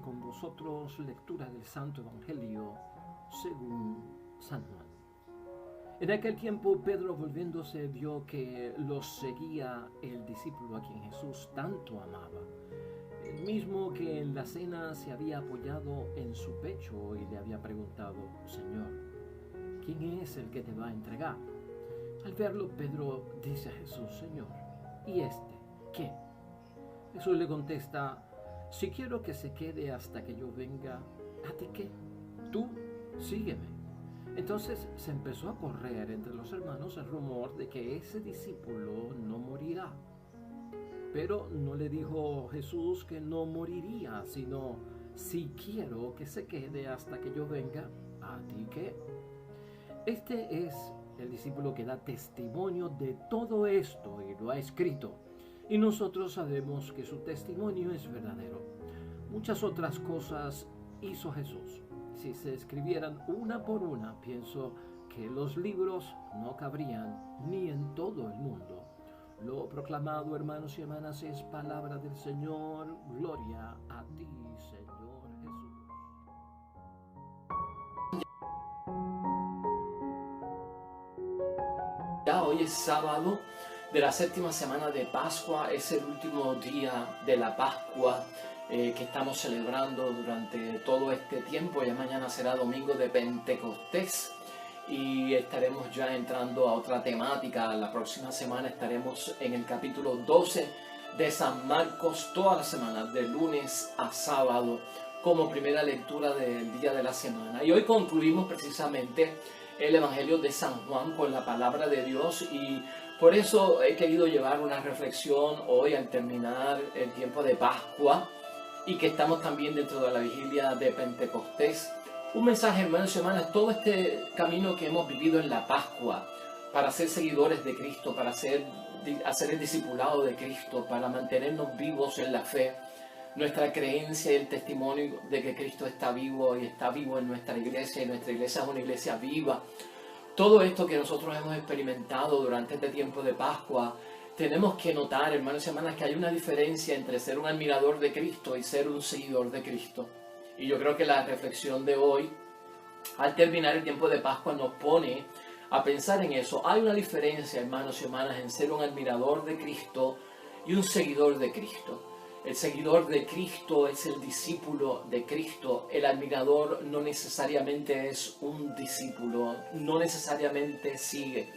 con vosotros lectura del Santo Evangelio según San Juan. En aquel tiempo Pedro, volviéndose, vio que los seguía el discípulo a quien Jesús tanto amaba, el mismo que en la cena se había apoyado en su pecho y le había preguntado: Señor, ¿quién es el que te va a entregar? Al verlo, Pedro dice a Jesús: Señor, ¿y este qué? Jesús le contesta: si quiero que se quede hasta que yo venga, ¿a ti qué? Tú sígueme. Entonces se empezó a correr entre los hermanos el rumor de que ese discípulo no morirá. Pero no le dijo Jesús que no moriría, sino: si quiero que se quede hasta que yo venga, ¿a ti qué? Este es el discípulo que da testimonio de todo esto y lo ha escrito. Y nosotros sabemos que su testimonio es verdadero. Muchas otras cosas hizo Jesús. Si se escribieran una por una, pienso que los libros no cabrían ni en todo el mundo. Lo proclamado, hermanos y hermanas, es palabra del Señor. Gloria a ti, Señor Jesús. Ya hoy es sábado de la séptima semana de Pascua, es el último día de la Pascua que estamos celebrando durante todo este tiempo. Ya mañana será domingo de Pentecostés y estaremos ya entrando a otra temática. La próxima semana estaremos en el capítulo 12 de San Marcos, toda la semana, de lunes a sábado, como primera lectura del día de la semana. Y hoy concluimos precisamente el Evangelio de San Juan con la palabra de Dios, y por eso he querido llevar una reflexión hoy al terminar el tiempo de Pascua y que estamos también dentro de la vigilia de Pentecostés. Un mensaje, hermanos y hermanas, todo este camino que hemos vivido en la Pascua para ser seguidores de Cristo, para hacer el discipulado de Cristo, para mantenernos vivos en la fe, nuestra creencia y el testimonio de que Cristo está vivo y está vivo en nuestra iglesia, y nuestra iglesia es una iglesia viva. Todo esto que nosotros hemos experimentado durante este tiempo de Pascua, tenemos que notar, hermanos y hermanas, que hay una diferencia entre ser un admirador de Cristo y ser un seguidor de Cristo. Y yo creo que la reflexión de hoy, al terminar el tiempo de Pascua, nos pone a pensar en eso. Hay una diferencia, hermanos y hermanas, en ser un admirador de Cristo y un seguidor de Cristo. El seguidor de Cristo es el discípulo de Cristo. El admirador no necesariamente es un discípulo, no necesariamente sigue.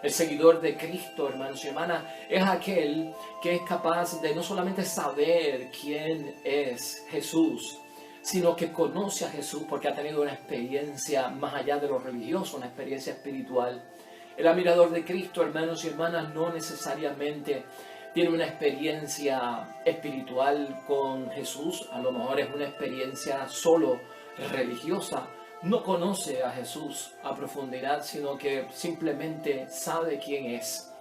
El seguidor de Cristo, hermanos y hermanas, es aquel que es capaz de no solamente saber quién es Jesús, sino que conoce a Jesús porque ha tenido una experiencia más allá de lo religioso, una experiencia espiritual. El admirador de Cristo, hermanos y hermanas, no necesariamente tiene una experiencia espiritual con Jesús, a lo mejor es una experiencia solo religiosa, no conoce a Jesús a profundidad, sino que simplemente sabe quién es.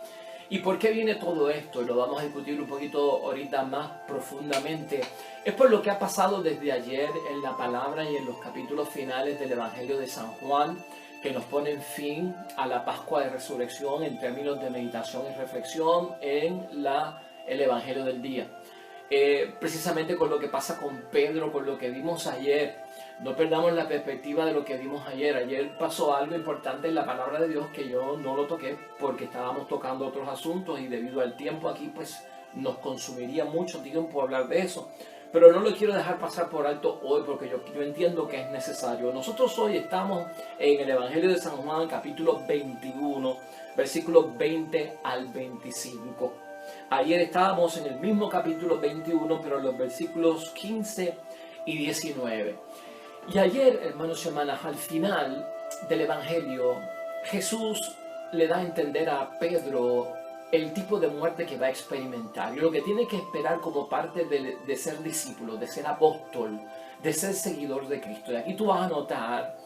¿Y por qué viene todo esto? Y lo vamos a discutir un poquito ahorita más profundamente. Es por lo que ha pasado desde ayer en la palabra y en los capítulos finales del Evangelio de San Juan, que nos ponen fin a la Pascua de Resurrección en términos de meditación y reflexión en el Evangelio del día. Precisamente con lo que pasa con Pedro, con lo que vimos ayer. No perdamos la perspectiva de lo que vimos ayer. Ayer pasó algo importante en la palabra de Dios que yo no lo toqué porque estábamos tocando otros asuntos y debido al tiempo aquí pues nos consumiría mucho tiempo hablar de eso. Pero no lo quiero dejar pasar por alto hoy porque yo entiendo que es necesario. Nosotros hoy estamos en el Evangelio de San Juan, capítulo 21, versículos 20 al 25. Ayer estábamos en el mismo capítulo 21, pero en los versículos 15 y 19. Y ayer, hermanos y hermanas, al final del Evangelio, Jesús le da a entender a Pedro el tipo de muerte que va a experimentar y lo que tiene que esperar como parte de ser discípulo, de ser apóstol, de ser seguidor de Cristo. Y aquí tú vas a notar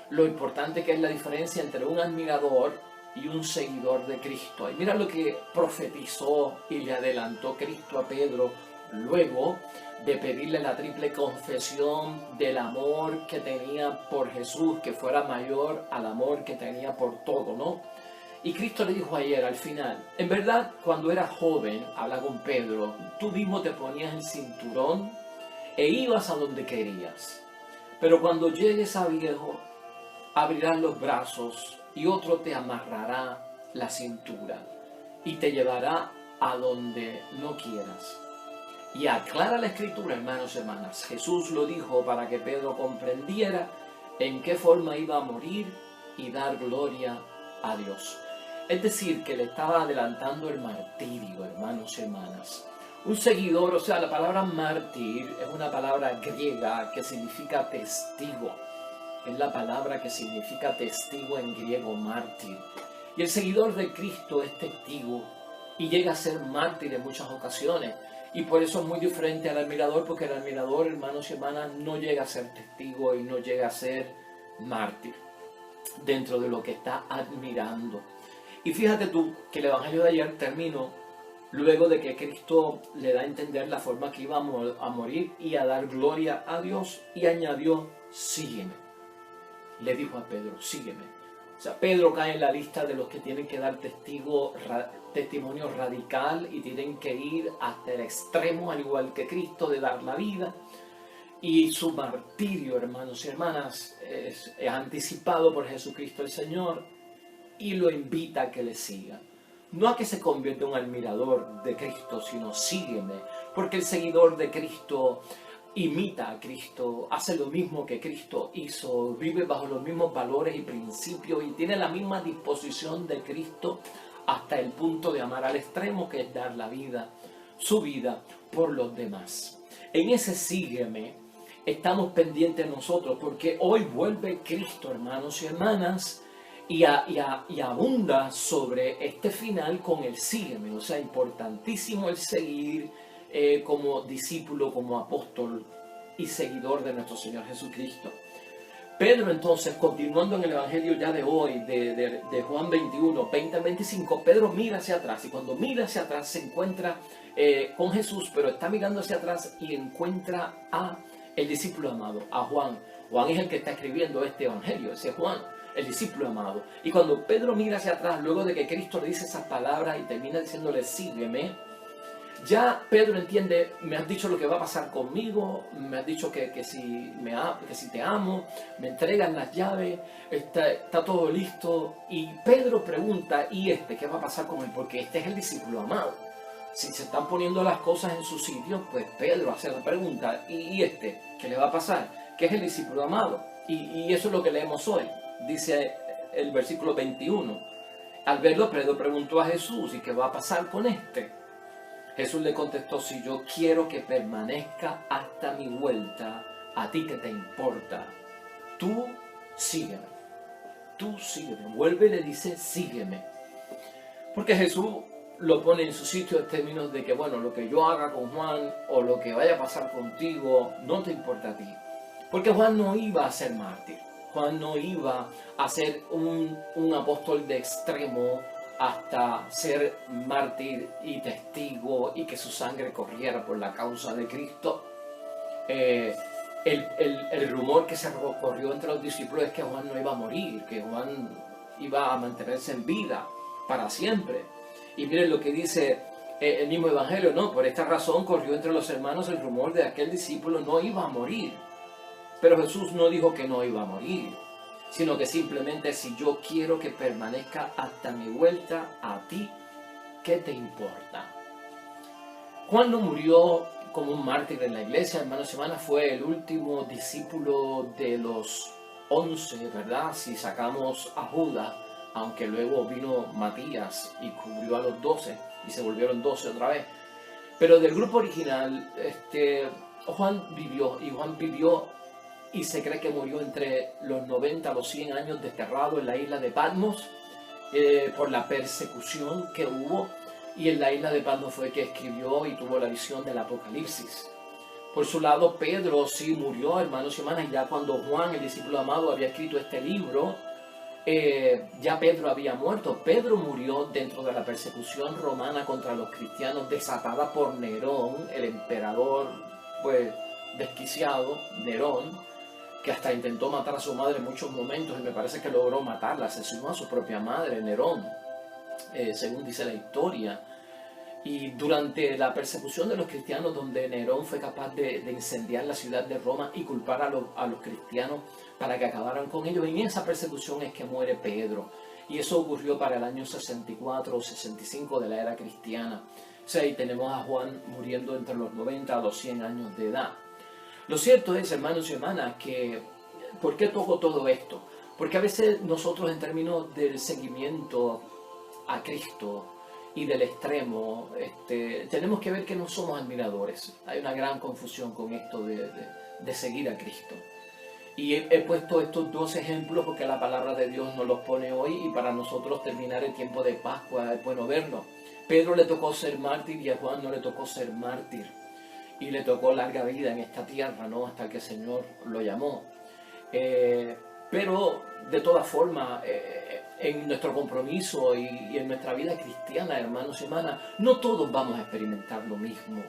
lo importante que es la diferencia entre un admirador y un seguidor de Cristo. Y mira lo que profetizó y le adelantó Cristo a Pedro luego de pedirle la triple confesión del amor que tenía por Jesús, que fuera mayor al amor que tenía por todo, ¿no? Y Cristo le dijo ayer al final: en verdad, cuando eras joven, habla con Pedro, tú mismo te ponías el cinturón e ibas a donde querías. Pero cuando llegues a viejo, abrirás los brazos y otro te amarrará la cintura y te llevará a donde no quieras. Y aclara la Escritura, hermanos y hermanas. Jesús lo dijo para que Pedro comprendiera en qué forma iba a morir y dar gloria a Dios. Es decir, que le estaba adelantando el martirio, hermanos y hermanas. Un seguidor, o sea, la palabra mártir es una palabra griega que significa testigo. Es la palabra que significa testigo en griego, mártir. Y el seguidor de Cristo es testigo y llega a ser mártir en muchas ocasiones. Y por eso es muy diferente al admirador, porque el admirador, hermanos y hermanas, no llega a ser testigo y no llega a ser mártir dentro de lo que está admirando. Y fíjate tú que el Evangelio de ayer terminó luego de que Cristo le da a entender la forma que iba a morir y a dar gloria a Dios, y añadió, sígueme. Le dijo a Pedro, sígueme. O sea, Pedro cae en la lista de los que tienen que dar testimonio radical y tienen que ir hasta el extremo, al igual que Cristo, de dar la vida. Y su martirio, hermanos y hermanas, es anticipado por Jesucristo el Señor y lo invita a que le siga. No a que se convierta en un admirador de Cristo, sino sígueme, porque el seguidor de Cristo imita a Cristo, hace lo mismo que Cristo hizo, vive bajo los mismos valores y principios y tiene la misma disposición de Cristo hasta el punto de amar al extremo, que es dar la vida, su vida por los demás. En ese sígueme estamos pendientes nosotros, porque hoy vuelve Cristo, hermanos y hermanas, y abunda sobre este final con el sígueme. O sea, importantísimo el seguir como discípulo, como apóstol y seguidor de nuestro Señor Jesucristo. Pedro, entonces, continuando en el Evangelio ya de hoy, de Juan 21, 20 al 25, Pedro mira hacia atrás, y cuando mira hacia atrás se encuentra con Jesús, pero está mirando hacia atrás y encuentra a el discípulo amado, a Juan. Juan es el que está escribiendo este Evangelio, ese Juan, el discípulo amado. Y cuando Pedro mira hacia atrás, luego de que Cristo le dice esas palabras y termina diciéndole, sígueme, ya Pedro entiende, me has dicho lo que va a pasar conmigo, me has dicho que si te amo, me entregan las llaves, está todo listo. Y Pedro pregunta, ¿y qué va a pasar con él? Porque este es el discípulo amado. Si se están poniendo las cosas en su sitio, pues Pedro hace la pregunta, ¿y qué le va a pasar? Que es el discípulo amado. Y eso es lo que leemos hoy. Dice el versículo 21. Al verlo, Pedro preguntó a Jesús, ¿y qué va a pasar con este? Jesús le contestó, si yo quiero que permanezca hasta mi vuelta, ¿a ti qué te importa? Tú sígueme. Tú sígueme. Vuelve y le dice, sígueme. Porque Jesús lo pone en su sitio en términos de que, bueno, lo que yo haga con Juan o lo que vaya a pasar contigo no te importa a ti. Porque Juan no iba a ser mártir. Juan no iba a ser un apóstol de extremo hasta ser mártir y testigo y que su sangre corriera por la causa de Cristo. El rumor que se corrió entre los discípulos es que Juan no iba a morir, que Juan iba a mantenerse en vida para siempre. Y miren lo que dice el mismo Evangelio, ¿no? Por esta razón corrió entre los hermanos el rumor de que aquel discípulo no iba a morir. Pero Jesús no dijo que no iba a morir, sino que simplemente, si yo quiero que permanezca hasta mi vuelta, a ti, ¿qué te importa? Juan no murió como un mártir en la iglesia, hermanos y hermanas, fue el último discípulo de los 11, ¿verdad? Si sacamos a Judas, aunque luego vino Matías y cubrió a los 12 y se volvieron 12 otra vez. Pero del grupo original, Juan vivió y se cree que murió entre los 90 a los 100 años desterrado en la isla de Patmos por la persecución que hubo, y en la isla de Patmos fue que escribió y tuvo la visión del Apocalipsis. Por su lado, Pedro sí murió, hermanos y hermanas, ya cuando Juan, el discípulo amado, había escrito este libro, ya Pedro había muerto. Pedro murió dentro de la persecución romana contra los cristianos desatada por Nerón, el emperador pues desquiciado, Nerón, que hasta intentó matar a su madre en muchos momentos y me parece que logró matarla, asesinó a su propia madre, Nerón, según dice la historia. Y durante la persecución de los cristianos, donde Nerón fue capaz de incendiar la ciudad de Roma y culpar a los cristianos para que acabaran con ellos, en esa persecución es que muere Pedro. Y eso ocurrió para el año 64 o 65 de la era cristiana. O sea, y tenemos a Juan muriendo entre los 90 a los 100 años de edad. Lo cierto es, hermanos y hermanas, que ¿por qué toco todo esto? Porque a veces nosotros, en términos del seguimiento a Cristo y del extremo, tenemos que ver que no somos admiradores. Hay una gran confusión con esto de seguir a Cristo. Y he puesto estos dos ejemplos porque la palabra de Dios nos los pone hoy, y para nosotros terminar el tiempo de Pascua es bueno verlo. Pedro le tocó ser mártir y a Juan no le tocó ser mártir. Y le tocó larga vida en esta tierra, ¿no? Hasta que el Señor lo llamó. Pero de todas formas, en nuestro compromiso y en nuestra vida cristiana, hermanos y hermanas, no todos vamos a experimentar lo mismo.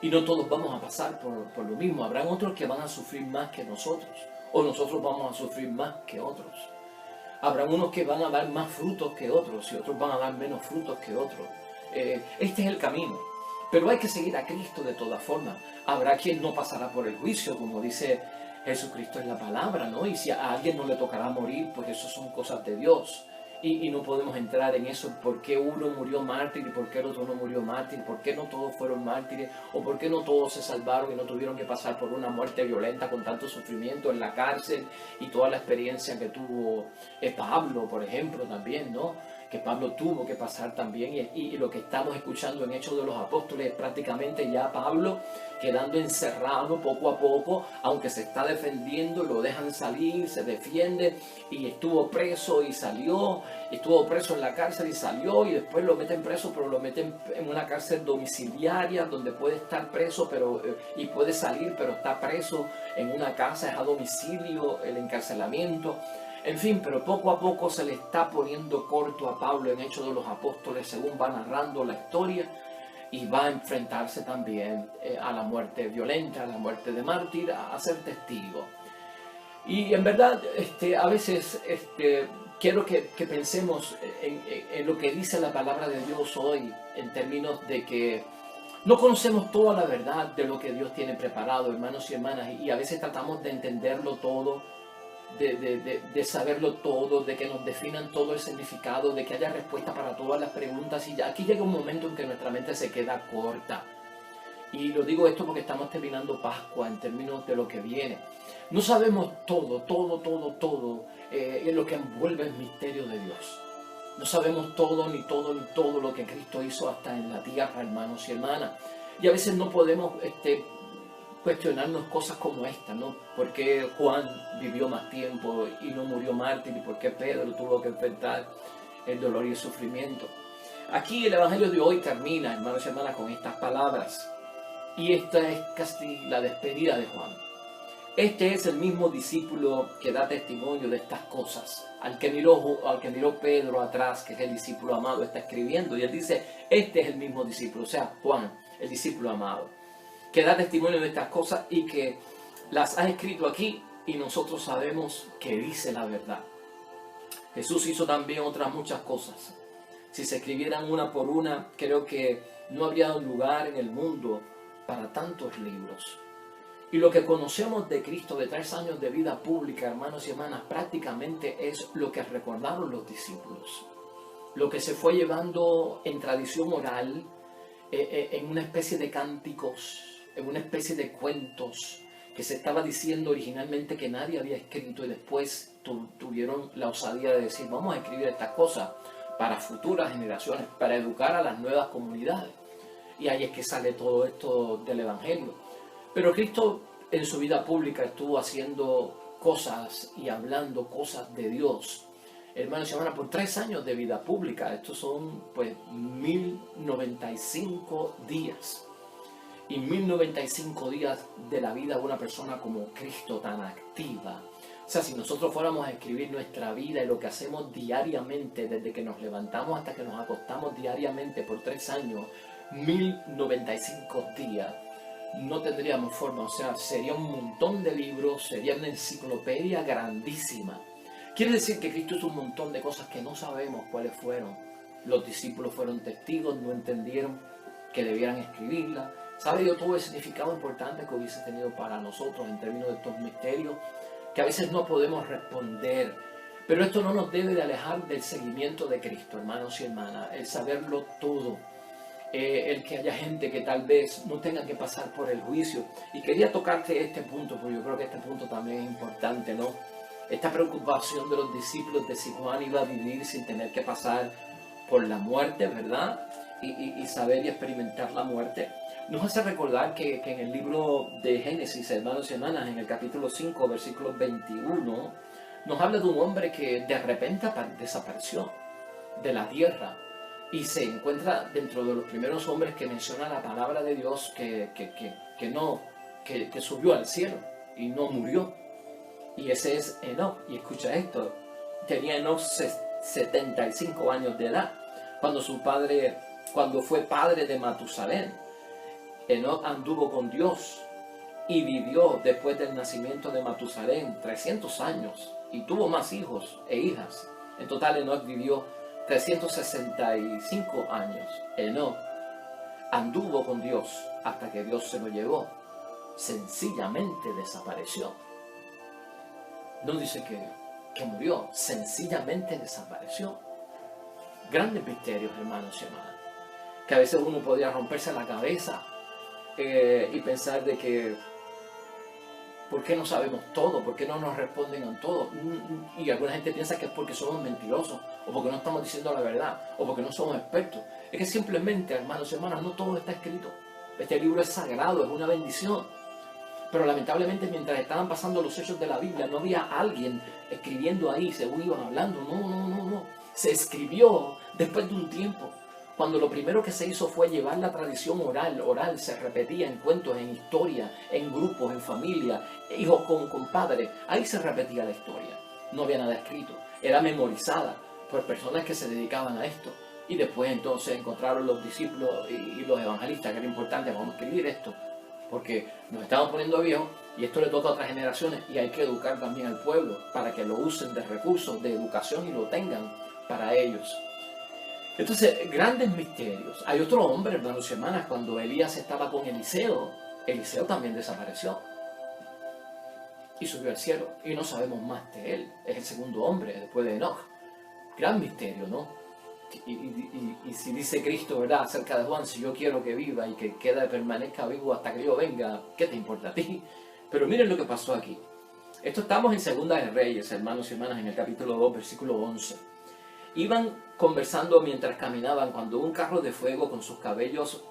Y no todos vamos a pasar por lo mismo. Habrán otros que van a sufrir más que nosotros. O nosotros vamos a sufrir más que otros. Habrán unos que van a dar más frutos que otros y otros van a dar menos frutos que otros. Este es el camino. Pero hay que seguir a Cristo de todas formas. Habrá quien no pasará por el juicio, como dice Jesucristo en la palabra, ¿no? Y si a alguien no le tocará morir, pues eso son cosas de Dios. Y no podemos entrar en eso, por qué uno murió mártir y por qué el otro no murió mártir, por qué no todos fueron mártires, o por qué no todos se salvaron y no tuvieron que pasar por una muerte violenta con tanto sufrimiento en la cárcel y toda la experiencia que tuvo Pablo, por ejemplo, también, ¿no? Que Pablo tuvo que pasar también, y lo que estamos escuchando en Hechos de los Apóstoles es prácticamente ya Pablo quedando encerrado poco a poco, aunque se está defendiendo, lo dejan salir, se defiende, y estuvo preso y salió, estuvo preso en la cárcel y salió, y después lo meten preso, pero lo meten en una cárcel domiciliaria donde puede estar preso y puede salir, pero está preso en una casa, es a domicilio el encarcelamiento. En fin, pero poco a poco se le está poniendo corto a Pablo en Hechos de los Apóstoles, según va narrando la historia, y va a enfrentarse también a la muerte violenta, a la muerte de mártir, a ser testigo. Y en verdad, a veces quiero que pensemos en lo que dice la palabra de Dios hoy, en términos de que no conocemos toda la verdad de lo que Dios tiene preparado, hermanos y hermanas, y a veces tratamos de entenderlo todo, de saberlo todo, de que nos definan todo el significado, de que haya respuesta para todas las preguntas, y aquí llega un momento en que nuestra mente se queda corta. Y lo digo esto porque estamos terminando Pascua en términos de lo que viene. No sabemos todo en lo que envuelve el misterio de Dios. No sabemos todo lo que Cristo hizo hasta en la tierra, hermanos y hermanas. Y a veces no podemos cuestionarnos cosas como esta, ¿no? ¿Por qué Juan vivió más tiempo y no murió mártir? ¿Y por qué Pedro tuvo que enfrentar el dolor y el sufrimiento? Aquí el Evangelio de hoy termina, hermanos y hermanas, con estas palabras. Y esta es casi la despedida de Juan. Este es el mismo discípulo que da testimonio de estas cosas. Al que miró Pedro atrás, que es el discípulo amado, está escribiendo. Y él dice, este es el mismo discípulo, o sea, Juan, el discípulo amado, que da testimonio de estas cosas y que las ha escrito aquí, y nosotros sabemos que dice la verdad. Jesús hizo también otras muchas cosas. Si se escribieran una por una, creo que no habría un lugar en el mundo para tantos libros. Y lo que conocemos de Cristo, de 3 años de vida pública, hermanos y hermanas, prácticamente es lo que recordaron los discípulos. Lo que se fue llevando en tradición oral, en una especie de cánticos, en una especie de cuentos, que se estaba diciendo originalmente que nadie había escrito, y después tuvieron la osadía de decir, vamos a escribir estas cosas para futuras generaciones, para educar a las nuevas comunidades. Y ahí es que sale todo esto del Evangelio. Pero Cristo en su vida pública estuvo haciendo cosas y hablando cosas de Dios, hermanos y hermanas, por 3 años de vida pública. Estos son pues 1095 días. Y 1095 días de la vida de una persona como Cristo, tan activa. O sea, si nosotros fuéramos a escribir nuestra vida y lo que hacemos diariamente, desde que nos levantamos hasta que nos acostamos diariamente por 3 años, 1095 días, no tendríamos forma. O sea, sería un montón de libros, sería una enciclopedia grandísima. Quiere decir que Cristo hizo un montón de cosas que no sabemos cuáles fueron. Los discípulos fueron testigos, no entendieron, que debieran escribirla. ¿Sabe Dios todo el significado importante que hubiese tenido para nosotros en términos de estos misterios que a veces no podemos responder? Pero esto no nos debe de alejar del seguimiento de Cristo, hermanos y hermanas, el saberlo todo. El que haya gente que tal vez no tenga que pasar por el juicio. Y quería tocarte este punto, porque yo creo que este punto también es importante, ¿no? Esta preocupación de los discípulos de si Juan iba a vivir sin tener que pasar por la muerte, ¿verdad? Y saber y experimentar la muerte. Nos hace recordar que en el libro de Génesis, hermanos y hermanas, en el capítulo 5, versículo 21, nos habla de un hombre que de repente desapareció de la tierra. Y se encuentra dentro de los primeros hombres que menciona la palabra de Dios que subió al cielo y no murió. Y ese es Enoc. Y escucha esto, tenía Enoc 75 años de edad cuando fue padre de Matusalén. Enoc anduvo con Dios y vivió después del nacimiento de Matusalén 300 años y tuvo más hijos e hijas. En total Enoc vivió 365 años. Enoc anduvo con Dios hasta que Dios se lo llevó. Sencillamente desapareció. No dice que murió, sencillamente desapareció. Grandes misterios, hermanos y hermanas, que a veces uno podría romperse la cabeza y pensar de que ¿por qué no sabemos todo? ¿Por qué no nos responden a todo? Y alguna gente piensa que es porque somos mentirosos, o porque no estamos diciendo la verdad, o porque no somos expertos. Es que simplemente, hermanos y hermanas, no todo está escrito. Este libro es sagrado, es una bendición. Pero lamentablemente mientras estaban pasando los hechos de la Biblia, no había alguien escribiendo ahí según iban hablando. No. Se escribió después de un tiempo. Cuando lo primero que se hizo fue llevar la tradición oral, se repetía en cuentos, en historia, en grupos, en familia, hijos con padres. Ahí se repetía la historia. No había nada escrito. Era memorizada por personas que se dedicaban a esto. Y después entonces encontraron los discípulos y los evangelistas, que era importante, vamos a escribir esto. Porque nos estamos poniendo viejos y esto le toca a otras generaciones y hay que educar también al pueblo para que lo usen de recursos, de educación y lo tengan para ellos. Entonces, grandes misterios. Hay otro hombre, hermanos y hermanas, cuando Elías estaba con Eliseo, Eliseo también desapareció y subió al cielo y no sabemos más de él. Es el segundo hombre después de Enoc. Gran misterio, ¿no? Y si dice Cristo, ¿verdad?, acerca de Juan, si yo quiero que viva y que permanezca vivo hasta que yo venga, ¿qué te importa a ti? Pero miren lo que pasó aquí. Esto estamos en Segunda de Reyes, hermanos y hermanas, en el capítulo 2, versículo 11. Iban conversando mientras caminaban cuando un carro de fuego con sus caballos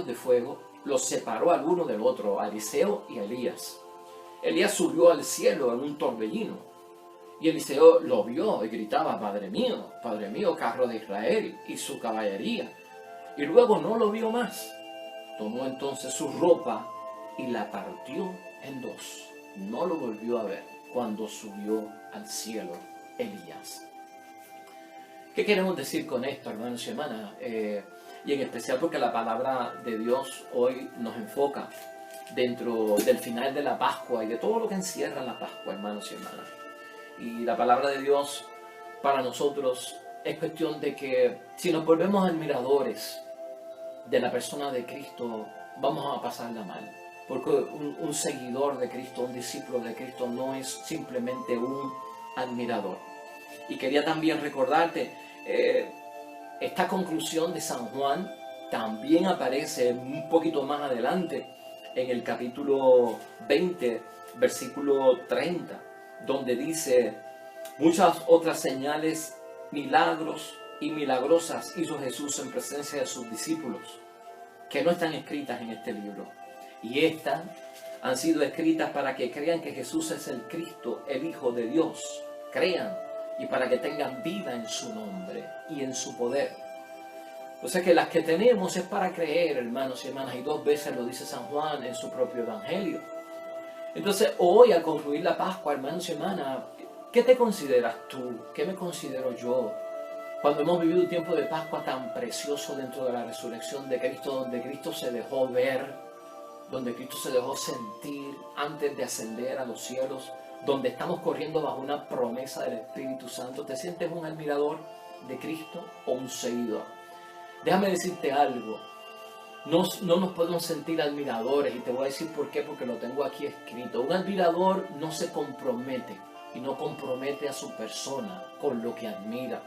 de fuego los separó al uno del otro, a Eliseo y a Elías. Elías subió al cielo en un torbellino y Eliseo lo vio y gritaba: Padre mío, carro de Israel y su caballería. Y luego no lo vio más. Tomó entonces su ropa y la partió en dos. No lo volvió a ver cuando subió al cielo Elías. ¿Qué queremos decir con esto, hermanos y hermanas? Y en especial porque la palabra de Dios hoy nos enfoca dentro del final de la Pascua y de todo lo que encierra la Pascua, hermanos y hermanas. Y la palabra de Dios para nosotros es cuestión de que si nos volvemos admiradores de la persona de Cristo, vamos a pasarla mal. Porque un seguidor de Cristo, un discípulo de Cristo, no es simplemente un admirador. Y quería también recordarte, esta conclusión de San Juan también aparece un poquito más adelante en el capítulo 20, versículo 30, donde dice: muchas otras señales, milagros y milagrosas hizo Jesús en presencia de sus discípulos, que no están escritas en este libro. Y estas han sido escritas para que crean que Jesús es el Cristo, el Hijo de Dios. Crean y para que tengan vida en su nombre y en su poder. O sea que las que tenemos es para creer, hermanos y hermanas, y 2 veces lo dice San Juan en su propio Evangelio. Entonces hoy, al concluir la Pascua, hermanos y hermanas, ¿qué te consideras tú? ¿Qué me considero yo? Cuando hemos vivido un tiempo de Pascua tan precioso dentro de la resurrección de Cristo, donde Cristo se dejó ver, donde Cristo se dejó sentir antes de ascender a los cielos, donde estamos corriendo bajo una promesa del Espíritu Santo. ¿Te sientes un admirador de Cristo o un seguidor? Déjame decirte algo. No nos podemos sentir admiradores, y te voy a decir por qué, porque lo tengo aquí escrito. Un admirador no se compromete y no compromete a su persona con lo que admira.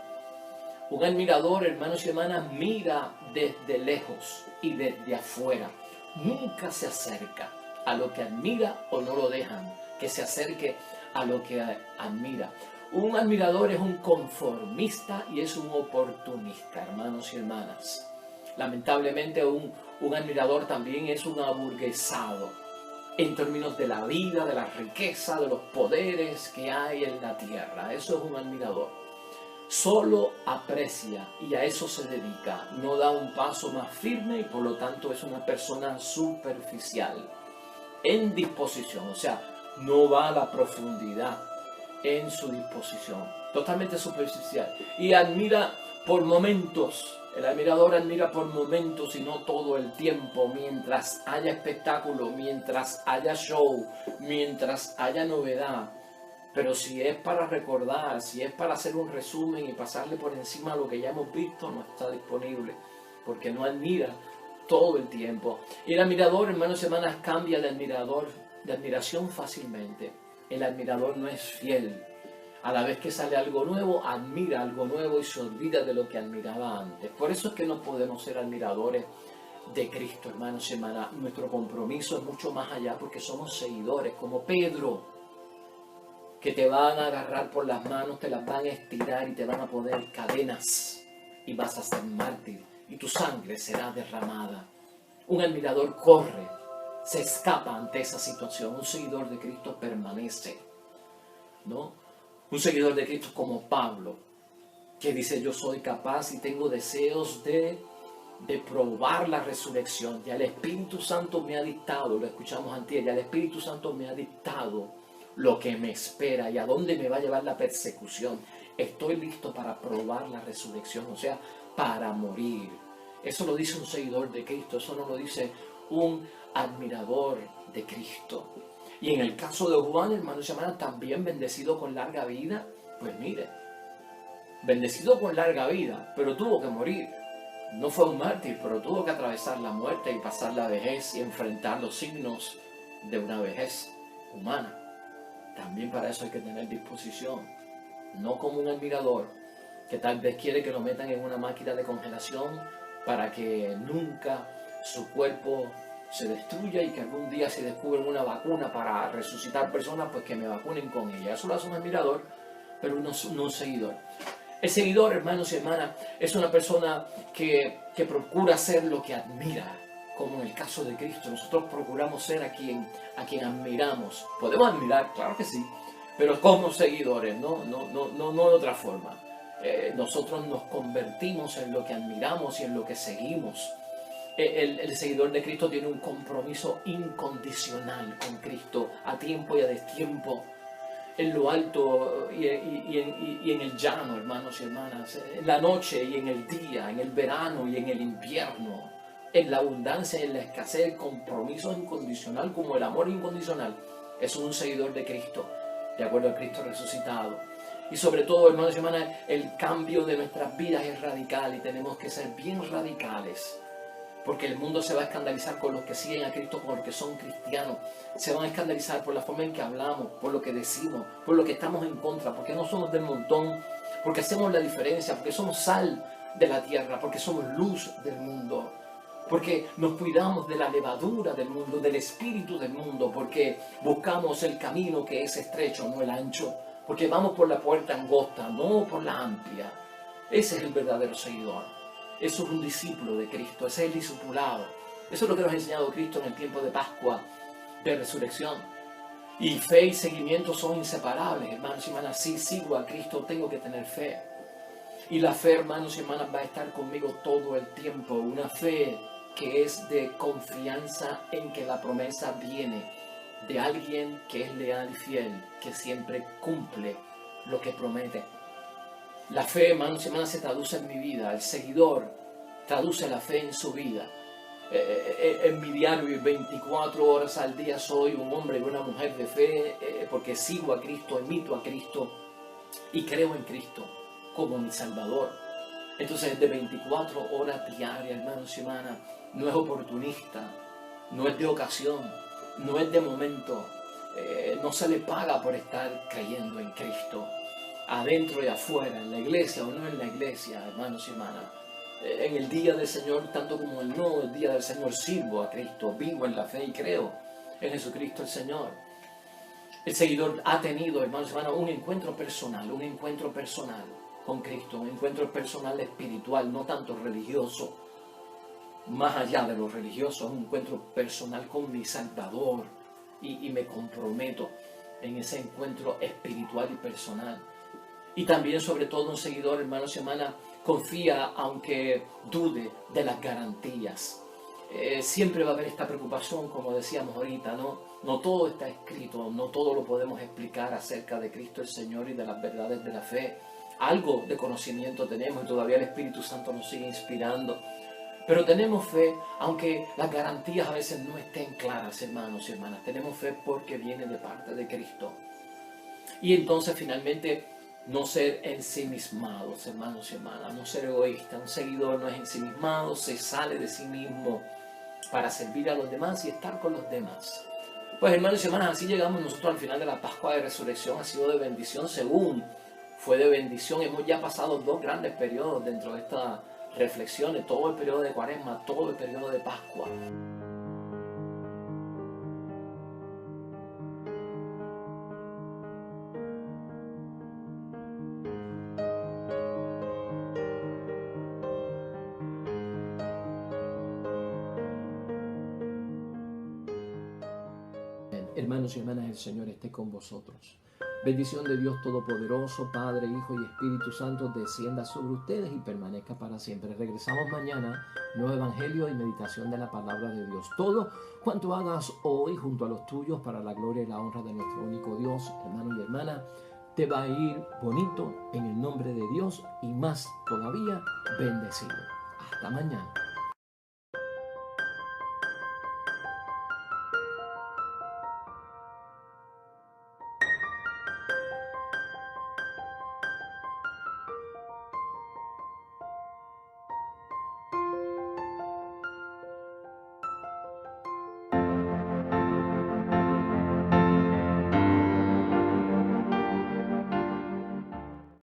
Un admirador, hermanos y hermanas, mira desde lejos y desde afuera. Nunca se acerca a lo que admira, o no lo dejan que se acerque a lo que admira. Un admirador es un conformista y es un oportunista, hermanos y hermanas. Lamentablemente un admirador también es un aburguesado en términos de la vida, de la riqueza, de los poderes que hay en la tierra. Eso es un admirador. Solo aprecia y a eso se dedica. No da un paso más firme y por lo tanto es una persona superficial en disposición. O sea, no va a la profundidad en su disposición. Totalmente superficial. Y admira por momentos. El admirador admira por momentos y no todo el tiempo, mientras haya espectáculo, mientras haya show, mientras haya novedad. Pero si es para recordar, si es para hacer un resumen y pasarle por encima lo que ya hemos visto, no está disponible, porque no admira todo el tiempo. Y el admirador, hermanos y hermanas, cambia de admiración fácilmente. El admirador no es fiel. A la vez que sale algo nuevo, admira algo nuevo y se olvida de lo que admiraba antes. Por eso es que no podemos ser admiradores de Cristo, hermanos y hermanas. Nuestro compromiso es mucho más allá porque somos seguidores, como Pedro, que te van a agarrar por las manos, te las van a estirar y te van a poner cadenas y vas a ser mártir y tu sangre será derramada. Un admirador corre, se escapa ante esa situación. Un seguidor de Cristo permanece, ¿no? Un seguidor de Cristo como Pablo, que dice: yo soy capaz y tengo deseos de probar la resurrección. Ya el Espíritu Santo me ha dictado, lo escuchamos antes, ya el Espíritu Santo me ha dictado lo que me espera y a dónde me va a llevar la persecución. Estoy listo para probar la resurrección, o sea, para morir. Eso lo dice un seguidor de Cristo, eso no lo dice un admirador de Cristo. Y en el caso de Juan, hermanos y hermanas, también bendecido con larga vida, pues mire, bendecido con larga vida, pero tuvo que morir. No fue un mártir, pero tuvo que atravesar la muerte y pasar la vejez y enfrentar los signos de una vejez humana. También para eso hay que tener disposición, no como un admirador que tal vez quiere que lo metan en una máquina de congelación para que nunca su cuerpo se destruya y que algún día se descubren una vacuna para resucitar personas, pues que me vacunen con ella. Eso lo hace un admirador, pero no un seguidor. El seguidor, hermanos y hermanas, es una persona que procura hacer lo que admira, como en el caso de Cristo. Nosotros procuramos ser a quien admiramos. Podemos admirar, claro que sí, pero como seguidores, no de otra forma. Nosotros nos convertimos en lo que admiramos y en lo que seguimos. El seguidor de Cristo tiene un compromiso incondicional con Cristo, a tiempo y a destiempo, en lo alto y en el llano, hermanos y hermanas, en la noche y en el día, en el verano y en el invierno, en la abundancia y en la escasez. El compromiso incondicional, como el amor incondicional, es un seguidor de Cristo, de acuerdo a Cristo resucitado. Y sobre todo, hermanos y hermanas, el cambio de nuestras vidas es radical y tenemos que ser bien radicales. Porque el mundo se va a escandalizar con los que siguen a Cristo, con los que son cristianos. Se van a escandalizar por la forma en que hablamos, por lo que decimos, por lo que estamos en contra, porque no somos del montón, porque hacemos la diferencia, porque somos sal de la tierra, porque somos luz del mundo, porque nos cuidamos de la levadura del mundo, del espíritu del mundo, porque buscamos el camino que es estrecho, no el ancho, porque vamos por la puerta angosta, no por la amplia. Ese es el verdadero seguidor. Eso es un discípulo de Cristo, ese es el discipulado. Eso es lo que nos ha enseñado Cristo en el tiempo de Pascua, de resurrección. Y fe y seguimiento son inseparables, hermanos y hermanas. Si sigo a Cristo, tengo que tener fe. Y la fe, hermanos y hermanas, va a estar conmigo todo el tiempo. Una fe que es de confianza en que la promesa viene de alguien que es leal y fiel, que siempre cumple lo que promete. La fe, hermanos y hermanas, se traduce en mi vida. El seguidor traduce la fe en su vida. En mi diario, 24 horas al día, soy un hombre y una mujer de fe, porque sigo a Cristo, imito a Cristo y creo en Cristo como mi Salvador. Entonces es de 24 horas diarias, hermanos y hermanas. No es oportunista, no es de ocasión, no es de momento. No se le paga por estar creyendo en Cristo, adentro y afuera, en la iglesia o no en la iglesia, hermanos y hermanas. En el día del Señor, tanto como el no, el día del Señor sirvo a Cristo, vivo en la fe y creo en Jesucristo el Señor. El seguidor ha tenido, hermanos y hermanas, un encuentro personal con Cristo, un encuentro personal espiritual, no tanto religioso. Más allá de lo religioso, un encuentro personal con mi Salvador. Y me comprometo en ese encuentro espiritual y personal. Y también, sobre todo, un seguidor, hermanos y hermanas, confía aunque dude de las garantías. Siempre va a haber esta preocupación, como decíamos ahorita, ¿no? No todo está escrito, no todo lo podemos explicar acerca de Cristo el Señor y de las verdades de la fe. Algo de conocimiento tenemos y todavía el Espíritu Santo nos sigue inspirando. Pero tenemos fe, aunque las garantías a veces no estén claras, hermanos y hermanas. Tenemos fe porque viene de parte de Cristo. Y entonces finalmente no ser ensimismados, hermanos y hermanas. No ser egoístas. Un seguidor no es ensimismado, se sale de sí mismo para servir a los demás y estar con los demás. Pues hermanos y hermanas, así llegamos nosotros al final de la Pascua de Resurrección. Ha sido de bendición según fue de bendición. Hemos ya pasado 2 grandes periodos dentro de esta reflexiones, todo el periodo de Cuaresma, todo el periodo de Pascua. Hermanos y hermanas, el Señor esté con vosotros. Bendición de Dios Todopoderoso, Padre, Hijo y Espíritu Santo, descienda sobre ustedes y permanezca para siempre. Regresamos mañana, nuevo Evangelio y meditación de la Palabra de Dios. Todo cuanto hagas hoy junto a los tuyos para la gloria y la honra de nuestro único Dios, hermano y hermana, te va a ir bonito en el nombre de Dios y más todavía bendecido. Hasta mañana.